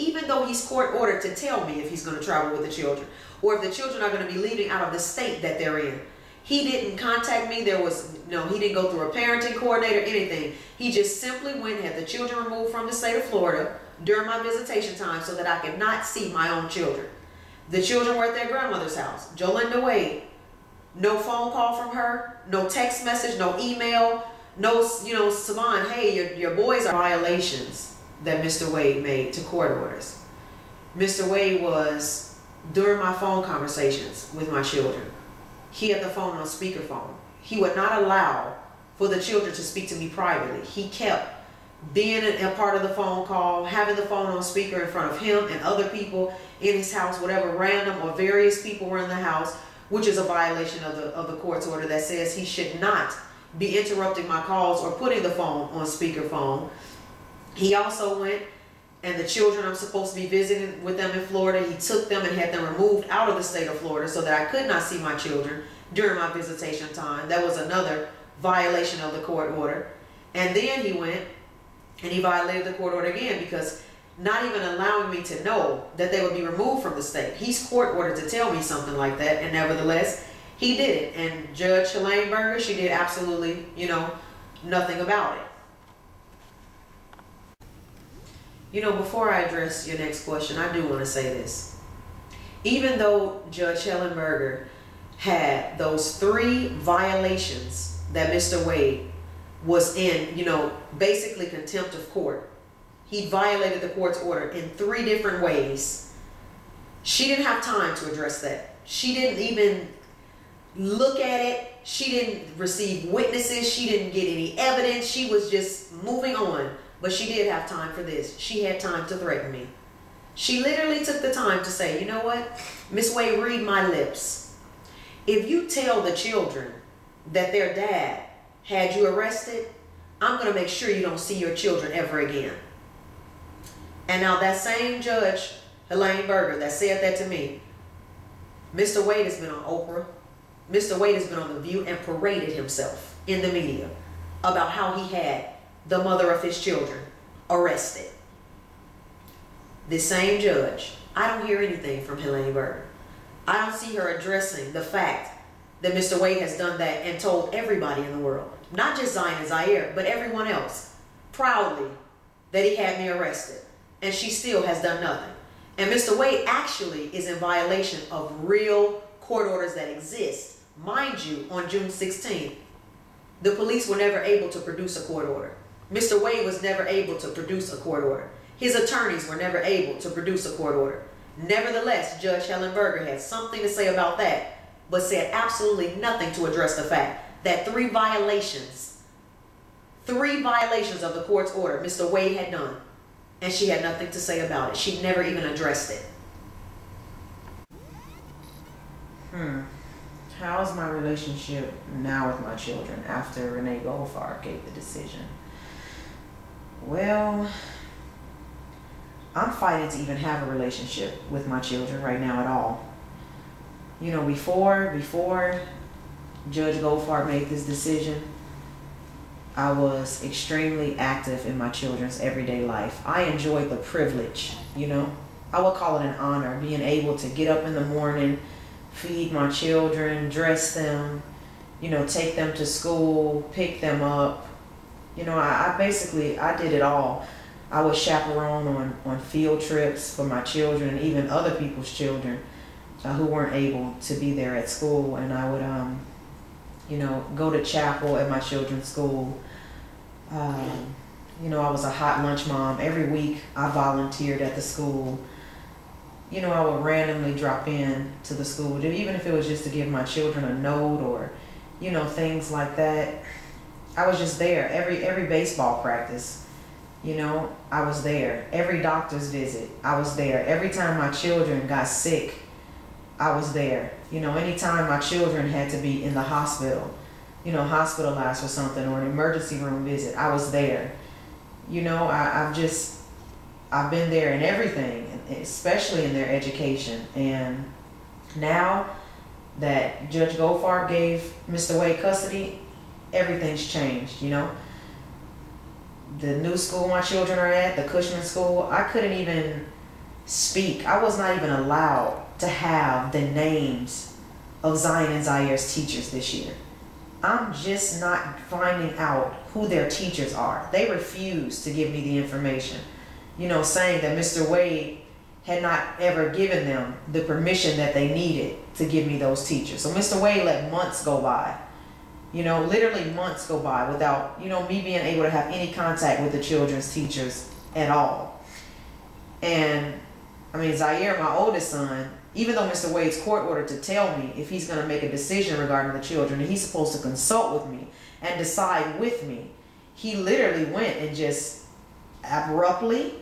even though he's court ordered to tell me if he's going to travel with the children or if the children are going to be leaving out of the state that they're in. He didn't contact me. There was no, he didn't go through a parenting coordinator, anything. He just simply went and had the children removed from the state of Florida during my visitation time so that I could not see my own children. The children were at their grandmother's house. Jolinda Wade, no phone call from her, no text message, no email, no, Savon, hey, your boys are violations that Mr. Wade made to court orders. Mr. Wade was, during my phone conversations with my children, he had the phone on speakerphone. He would not allow for the children to speak to me privately. He kept being a part of the phone call, having the phone on speaker in front of him and other people in his house, whatever random or various people were in the house, which is a violation of the court's order that says he should not be interrupting my calls or putting the phone on speakerphone. He also went, and the children I'm supposed to be visiting with them in Florida, he took them and had them removed out of the state of Florida so that I could not see my children during my visitation time. That was another violation of the court order. And then he went and he violated the court order again because not even allowing me to know that they would be removed from the state. He's court ordered to tell me something like that, and nevertheless, he did it. And Judge Helene Berger, she did absolutely, nothing about it. Before I address your next question, I do want to say this. Even though Judge Helen Berger had those 3 violations that Mr. Wade was in, basically contempt of court. He violated the court's order in 3 different ways. She didn't have time to address that. She didn't even look at it. She didn't receive witnesses. She didn't get any evidence. She was just moving on. But she did have time for this. She had time to threaten me. She literally took the time to say, you know what, Miss Wade, read my lips. If you tell the children that their dad had you arrested, I'm going to make sure you don't see your children ever again. And now that same Judge Helene Berger that said that to me, Mr. Wade has been on Oprah. Mr. Wade has been on The View and paraded himself in the media about how he had the mother of his children arrested. This same judge, I don't hear anything from Helene Berger. I don't see her addressing the fact that Mr. Wade has done that and told everybody in the world, not just Zion and Zaire, but everyone else, proudly, that he had me arrested. And she still has done nothing. And Mr. Wade actually is in violation of real court orders that exist. Mind you, on June 16th, the police were never able to produce a court order. Mr. Wade was never able to produce a court order. His attorneys were never able to produce a court order. Nevertheless, Judge Helen Berger had something to say about that, but said absolutely nothing to address the fact that 3 violations of the court's order Mr. Wade had done, and she had nothing to say about it. She never even addressed it. How's my relationship now with my children after Renee Goldfarb gave the decision? Well, I'm fighting to even have a relationship with my children right now at all. Before Judge Goldfarb made this decision, I was extremely active in my children's everyday life. I enjoyed the privilege, I would call it an honor, being able to get up in the morning, feed my children, dress them, take them to school, pick them up. I did it all. I would chaperone on field trips for my children and even other people's children who weren't able to be there at school. And I would, go to chapel at my children's school. I was a hot lunch mom. Every week I volunteered at the school. I would randomly drop in to the school, even if it was just to give my children a note or, things like that. I was just there. Every baseball practice, I was there. Every doctor's visit, I was there. Every time my children got sick, I was there. Anytime my children had to be in the hospital, hospitalized for something or an emergency room visit, I was there. I've been there in everything, especially in their education. And now that Judge Goldfarb gave Mr. Wade custody, everything's changed, The new school my children are at, the Cushman School, I couldn't even speak. I was not even allowed to have the names of Zion and Zaire's teachers this year. I'm just not finding out who their teachers are. They refuse to give me the information, saying that Mr. Wade had not ever given them the permission that they needed to give me those teachers. So Mr. Wade let months go by, literally months go by without, me being able to have any contact with the children's teachers at all. And I mean, Zaire, my oldest son, even though Mr. Wade's court ordered to tell me if he's going to make a decision regarding the children, and he's supposed to consult with me and decide with me, he literally went and just abruptly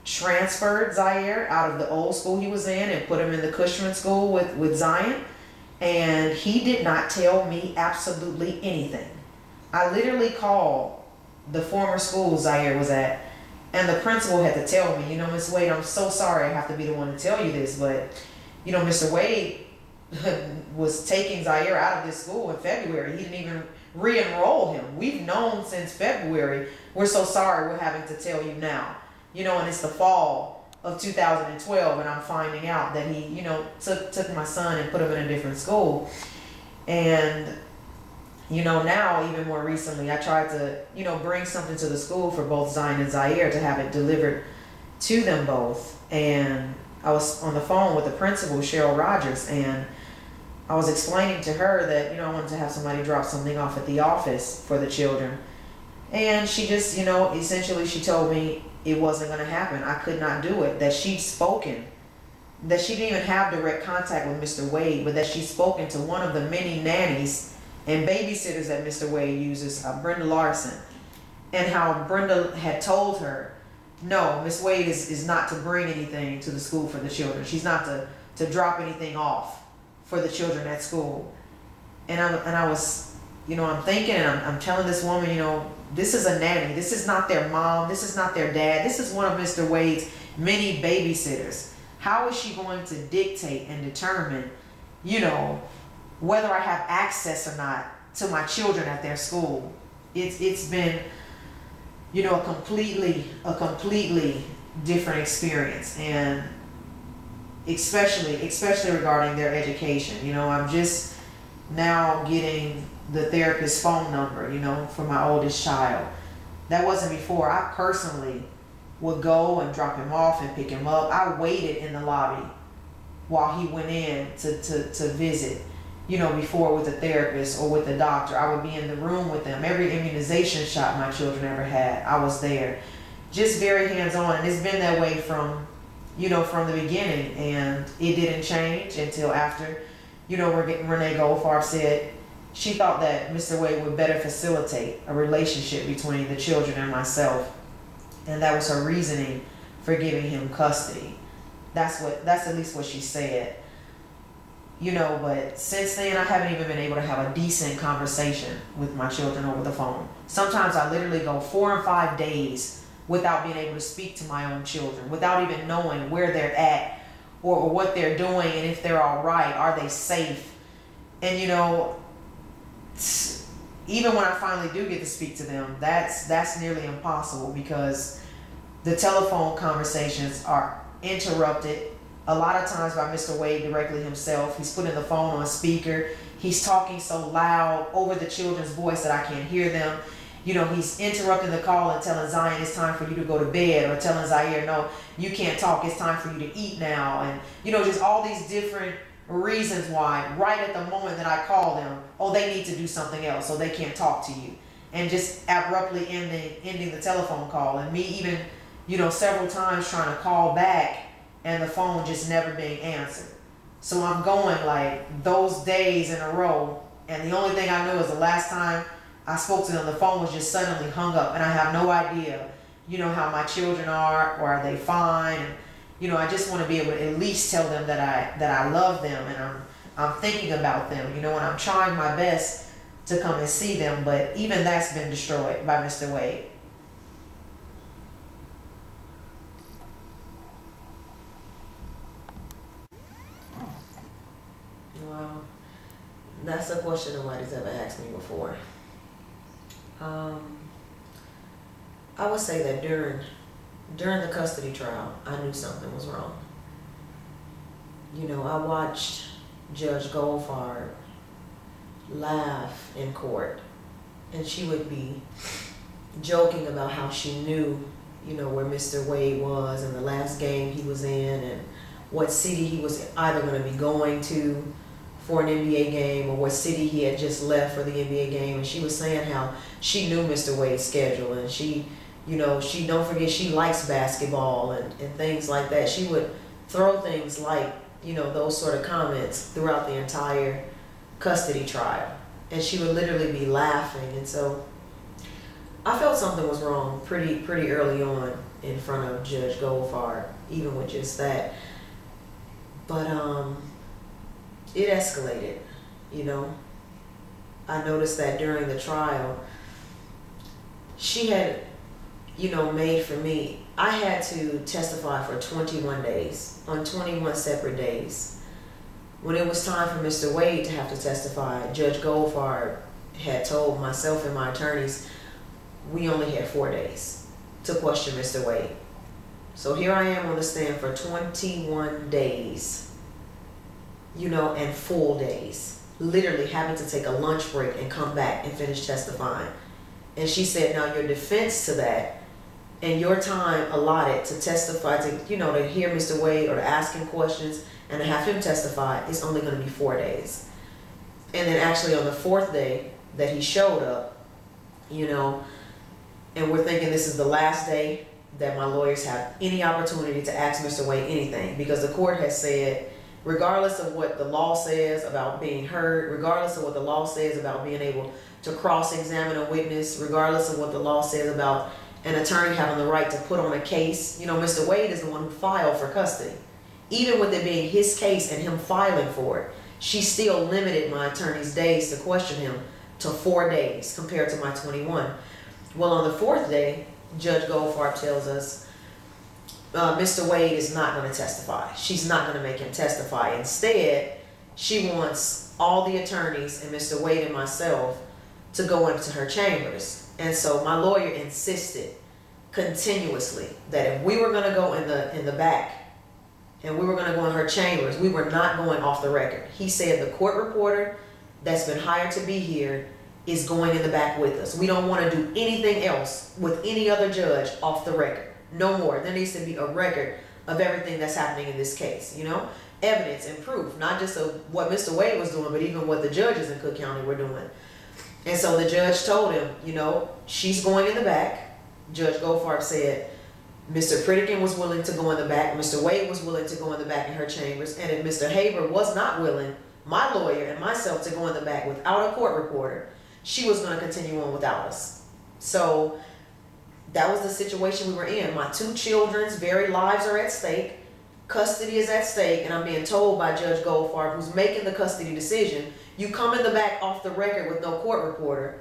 transferred Zaire out of the old school he was in and put him in the Cushman school with Zion. And he did not tell me absolutely anything. I literally called the former school Zaire was at, and the principal had to tell me, Miss Wade, I'm so sorry I have to be the one to tell you this, but, Mr. Wade was taking Zaire out of this school in February. He didn't even re-enroll him. We've known since February. We're so sorry we're having to tell you now. And it's the fall of 2012, and I'm finding out that he, took my son and put him in a different school. And, now, even more recently, I tried to, bring something to the school for both Zion and Zaire to have it delivered to them both. And I was on the phone with the principal, Cheryl Rogers, and I was explaining to her that, I wanted to have somebody drop something off at the office for the children. And she just, essentially she told me it wasn't going to happen. I could not do it. That she'd spoken, that she didn't even have direct contact with Mr. Wade, but that she'd spoken to one of the many nannies and babysitters that Mr. Wade uses, Brenda Larson, and how Brenda had told her, no, Miss Wade is not to bring anything to the school for the children. She's not to drop anything off for the children at school. And I was, I'm thinking, and I'm telling this woman, this is a nanny. This is not their mom. This is not their dad. This is one of Mr. Wade's many babysitters. How is she going to dictate and determine, whether I have access or not to my children at their school? It's been, a completely different experience, and especially regarding their education. I'm just now getting the therapist's phone number, for my oldest child. That wasn't before. I personally would go and drop him off and pick him up. I waited in the lobby while he went in to visit, before with the therapist or with the doctor. I would be in the room with them. Every immunization shot my children ever had, I was there. Just very hands-on. And it's been that way from the beginning. And it didn't change until after, Renee Goldfarb said she thought that Mr. Wade would better facilitate a relationship between the children and myself. And that was her reasoning for giving him custody. That's at least what she said. But since then, I haven't even been able to have a decent conversation with my children over the phone. Sometimes I literally go 4 and 5 days without being able to speak to my own children, without even knowing where they're at or what they're doing and if they're all right, are they safe? And even when I finally do get to speak to them, that's nearly impossible because the telephone conversations are interrupted a lot of times by Mr. Wade directly himself. He's putting the phone on speaker. He's talking so loud over the children's voice that I can't hear them. He's interrupting the call and telling Zion it's time for you to go to bed, or telling Zaire, no, you can't talk, it's time for you to eat now. And, just all these different reasons why right at the moment that I call them, they need to do something else, so they can't talk to you. And just abruptly ending the telephone call. And me even, several times trying to call back and the phone just never being answered. So I'm going like those days in a row, and the only thing I know is the last time I spoke to them, the phone was just suddenly hung up, and I have no idea, how my children are, or are they fine? And, I just want to be able to at least tell them that I love them, and I'm thinking about them, and I'm trying my best to come and see them, but even that's been destroyed by Mr. Wade. Well, that's a question nobody's ever asked me before. I would say that during during the custody trial, I knew something was wrong. You know, I watched Judge Goldfarb laugh in court, and she would be joking about how she knew, you know, where Mr. Wade was and the last game he was in and what city he was either going to be going to for an NBA game or what city he had just left for the NBA game. And she was saying how she knew Mr. Wade's schedule, and she, you know, she, don't forget, she likes basketball and things like that. She would throw things like, you know, those sort of comments throughout the entire custody trial. And she would literally be laughing. And so I felt something was wrong pretty early on in front of Judge Goldfarb, even with just that. But it escalated, you know. I noticed that during the trial, she had, you know, made for me, I had to testify for 21 days, on 21 separate days. When it was time for Mr. Wade to have to testify, Judge Goldfarb had told myself and my attorneys we only had 4 days to question Mr. Wade. So here I am on the stand for 21 days, you know, and full days, literally having to take a lunch break and come back and finish testifying. And she said, now your defense to that and your time allotted to testify, to, you know, to hear Mr. Wade or to ask him questions and to have him testify is only going to be 4 days. And then actually on the 4th day that he showed up, you know, and we're thinking this is the last day that my lawyers have any opportunity to ask Mr. Wade anything, because the court has said, regardless of what the law says about being heard, regardless of what the law says about being able to cross-examine a witness, regardless of what the law says about an attorney having the right to put on a case, you know, Mr. Wade is the one who filed for custody. Even with it being his case and him filing for it, she still limited my attorney's days to question him to 4 days compared to my 21. Well, on the 4th day, Judge Goldfarb tells us Mr. Wade is not going to testify. She's not going to make him testify. Instead, she wants all the attorneys and Mr. Wade and myself to go into her chambers. And so my lawyer insisted continuously that if we were going to go in the back and we were going to go in her chambers, we were not going off the record. He said the court reporter that's been hired to be here is going in the back with us. We don't want to do anything else with any other judge off the record. No more. There needs to be a record of everything that's happening in this case, you know? Evidence and proof, not just of what Mr. Wade was doing, but even what the judges in Cook County were doing. And so the judge told him, you know, she's going in the back. Judge Goldfarb said Mr. Pritikin was willing to go in the back. Mr. Wade was willing to go in the back in her chambers. And if Mr. Haber was not willing, my lawyer and myself, to go in the back without a court reporter, she was going to continue on without us. So that was the situation we were in. My 2 children's very lives are at stake. Custody is at stake. And I'm being told by Judge Goldfarb, who's making the custody decision, you come in the back off the record with no court reporter,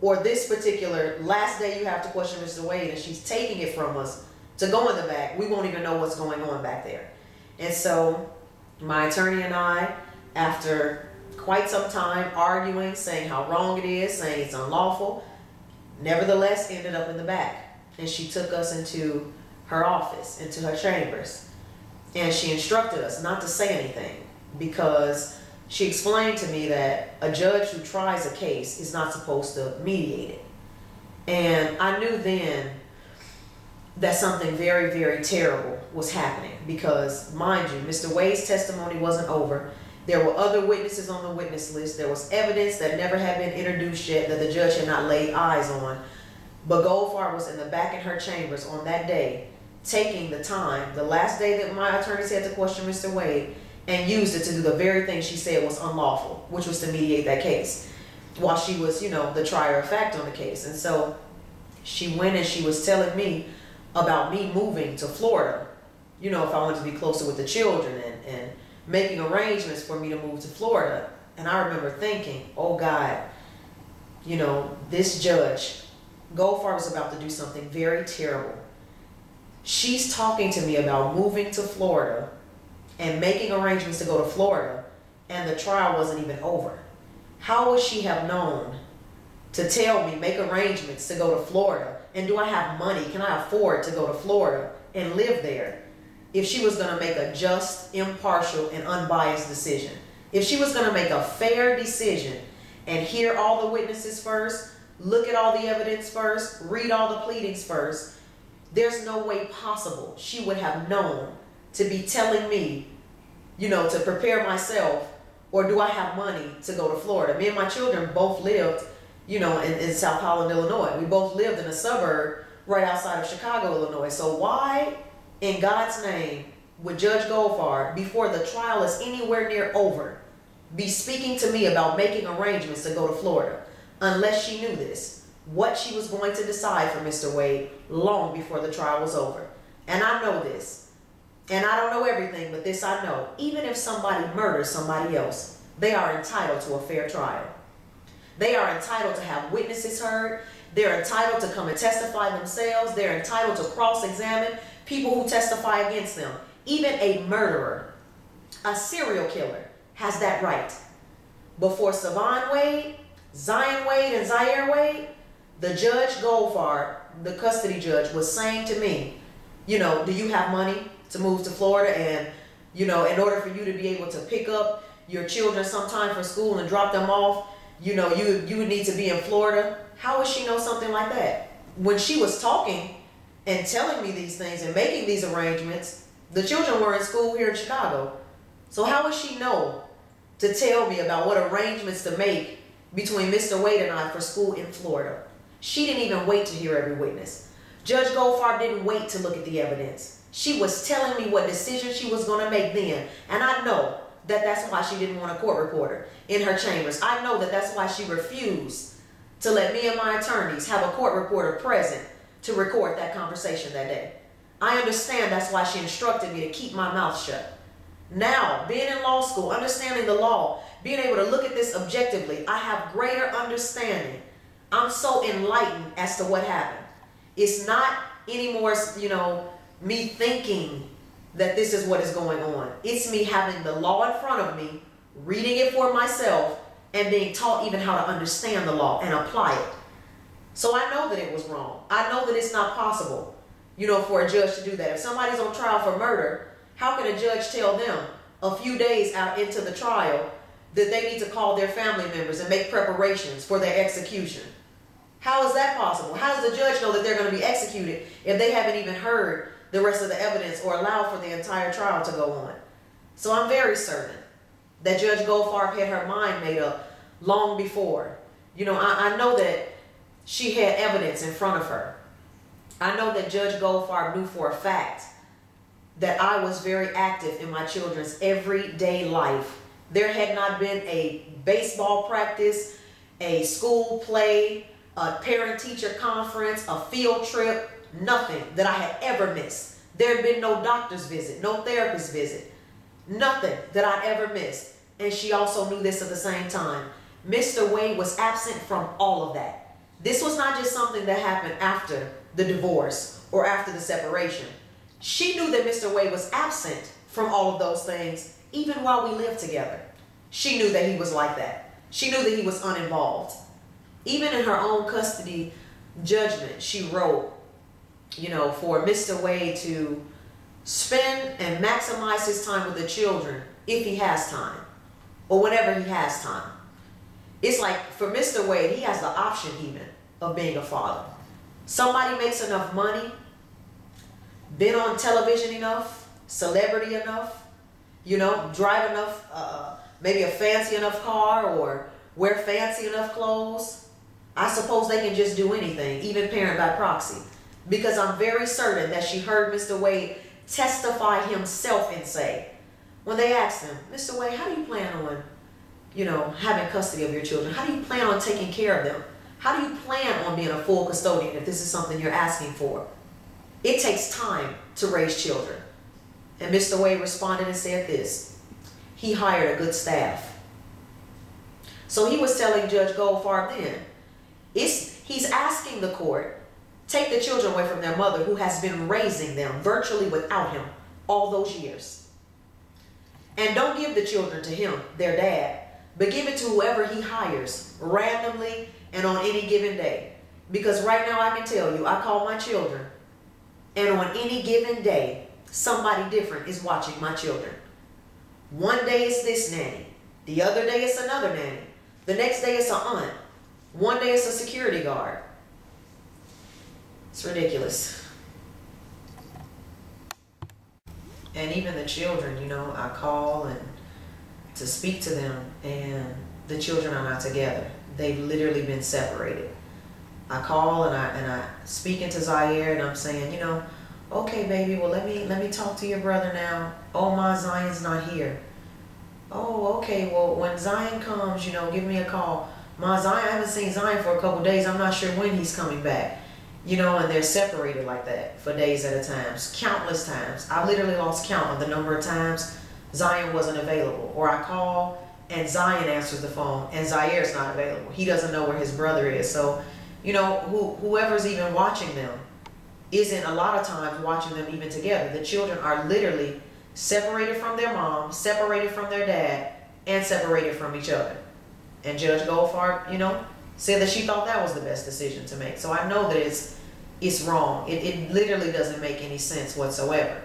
or this particular last day you have to question Mr. Wade, and she's taking it from us to go in the back. We won't even know what's going on back there. And so my attorney and I, after quite some time arguing, saying how wrong it is, saying it's unlawful, nevertheless ended up in the back. And she took us into her office, into her chambers. And she instructed us not to say anything, because she explained to me that a judge who tries a case is not supposed to mediate it. And I knew then that something very, very terrible was happening, because, mind you, Mr. Wade's testimony wasn't over. There were other witnesses on the witness list. There was evidence that never had been introduced yet that the judge had not laid eyes on. But Goldfarb was in the back in her chambers on that day, taking the time, the last day that my attorneys had to question Mr. Wade, and used it to do the very thing she said was unlawful, which was to mediate that case, while she was, you know, the trier of fact on the case. And so she went and she was telling me about me moving to Florida, you know, if I wanted to be closer with the children, and making arrangements for me to move to Florida. And I remember thinking, oh God, you know, this judge, Goldfarb, is about to do something very terrible. She's talking to me about moving to Florida and making arrangements to go to Florida, and the trial wasn't even over. How would she have known to tell me, make arrangements to go to Florida And do I have money? Can I afford to go to Florida and live there? If she was going to make a just, impartial, and unbiased decision. If she was going to make a fair decision and hear all the witnesses first, look at all the evidence first, read all the pleadings first, there's no way possible she would have known to be telling me, to prepare myself, or do I have money to go to Florida? Me and my children both lived, in South Holland, Illinois. We both lived in a suburb right outside of Chicago, Illinois. So why, in God's name, would Judge Goldfarb, before the trial is anywhere near over, be speaking to me about making arrangements to go to Florida, unless she knew this, what she was going to decide for Mr. Wade long before the trial was over? And I know this. And I don't know everything, but this I know. Even if somebody murders somebody else, they are entitled to a fair trial. They are entitled to have witnesses heard. They're entitled to come and testify themselves. They're entitled to cross-examine people who testify against them. Even a murderer, a serial killer, has that right. Before Savon Wade, Zion Wade, and Zaire Wade, the Judge Goldfarb, the custody judge, was saying to me, do you have money to move to Florida? And, in order for you to be able to pick up your children sometime for school and drop them off, you would need to be in Florida. How would she know something like that? When she was talking and telling me these things and making these arrangements, the children were in school here in Chicago. So how would she know to tell me about what arrangements to make between Mr. Wade and I for school in Florida? She didn't even wait to hear every witness. Judge Goldfarb didn't wait to look at the evidence. She was telling me what decision she was going to make then. And I know that that's why she didn't want a court reporter in her chambers. I know that that's why she refused to let me and my attorneys have a court reporter present to record that conversation that day. I understand that's why she instructed me to keep my mouth shut. Now, being in law school, understanding the law, being able to look at this objectively, I have greater understanding. I'm so enlightened as to what happened. It's not anymore, me thinking that this is what is going on. It's me having the law in front of me, reading it for myself, and being taught even how to understand the law and apply it. So I know that it was wrong. I know that it's not possible, for a judge to do that. If somebody's on trial for murder, how can a judge tell them a few days out into the trial that they need to call their family members and make preparations for their execution? How is that possible? How does the judge know that they're going to be executed if they haven't even heard the rest of the evidence or allowed for the entire trial to go on? So I'm very certain that Judge Goldfarb had her mind made up long before. I know that she had evidence in front of her. I know that Judge Goldfarb knew for a fact that I was very active in my children's everyday life. There had not been a baseball practice, a school play, a parent-teacher conference, a field trip, nothing that I had ever missed. There had been no doctor's visit, no therapist visit, nothing that I ever missed. And she also knew this at the same time. Mr. Wade was absent from all of that. This was not just something that happened after the divorce or after the separation. She knew that Mr. Wade was absent from all of those things even while we lived together. She knew that he was like that. She knew that he was uninvolved. Even in her own custody judgment, she wrote, for Mr. Wade to spend and maximize his time with the children if he has time, or whenever he has time. It's like for Mr. Wade, he has the option even of being a father. Somebody makes enough money, been on television enough, celebrity enough, drive enough, maybe a fancy enough car or wear fancy enough clothes. I suppose they can just do anything, even parent by proxy. Because I'm very certain that she heard Mr. Wade testify himself and say, when they asked him, Mr. Wade, how do you plan on, having custody of your children? How do you plan on taking care of them? How do you plan on being a full custodian if this is something you're asking for? It takes time to raise children. And Mr. Wade responded and said this: he hired a good staff. So he was telling Judge Goldfarb then, he's asking the court, take the children away from their mother who has been raising them virtually without him all those years. And don't give the children to him, their dad, but give it to whoever he hires randomly and on any given day. Because right now I can tell you, I call my children, and on any given day, somebody different is watching my children. One day it's this nanny. The other day it's another nanny. The next day it's an aunt. One day it's a security guard. It's ridiculous. And even the children, you know, I call and to speak to them, and the children are not together. They've literally been separated. I call and I speak into Zaire, and I'm saying, you know, okay, baby, well, let me talk to your brother now. Oh, my Zion's not here. Oh, okay, well, when Zion comes, you know, give me a call. My Zion, I haven't seen Zion for a couple days. I'm not sure when he's coming back. You know, and they're separated like that for days at a time, countless times. I literally lost count of the number of times Zion wasn't available. Or I call and Zion answers the phone and Zaire's not available. He doesn't know where his brother is. So, you know, whoever's even watching them isn't a lot of times watching them even together. The children are literally separated from their mom, separated from their dad, and separated from each other. And Judge Goldfarb, you know, said that she thought that was the best decision to make. So I know that it's wrong. It literally doesn't make any sense whatsoever.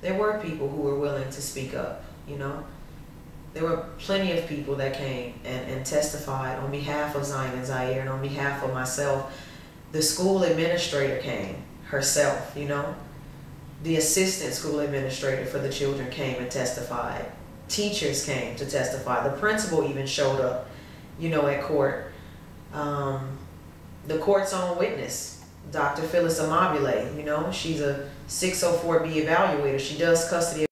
There were people who were willing to speak up, you know. There were plenty of people that came and testified on behalf of Zion and Zaire and on behalf of myself. The school administrator came herself, you know. The assistant school administrator for the children came and testified. Teachers came to testify. The principal even showed up, you know, at court. The court's own witness, Dr. Phyllis Amabile, you know, she's a 604B evaluator. She does custody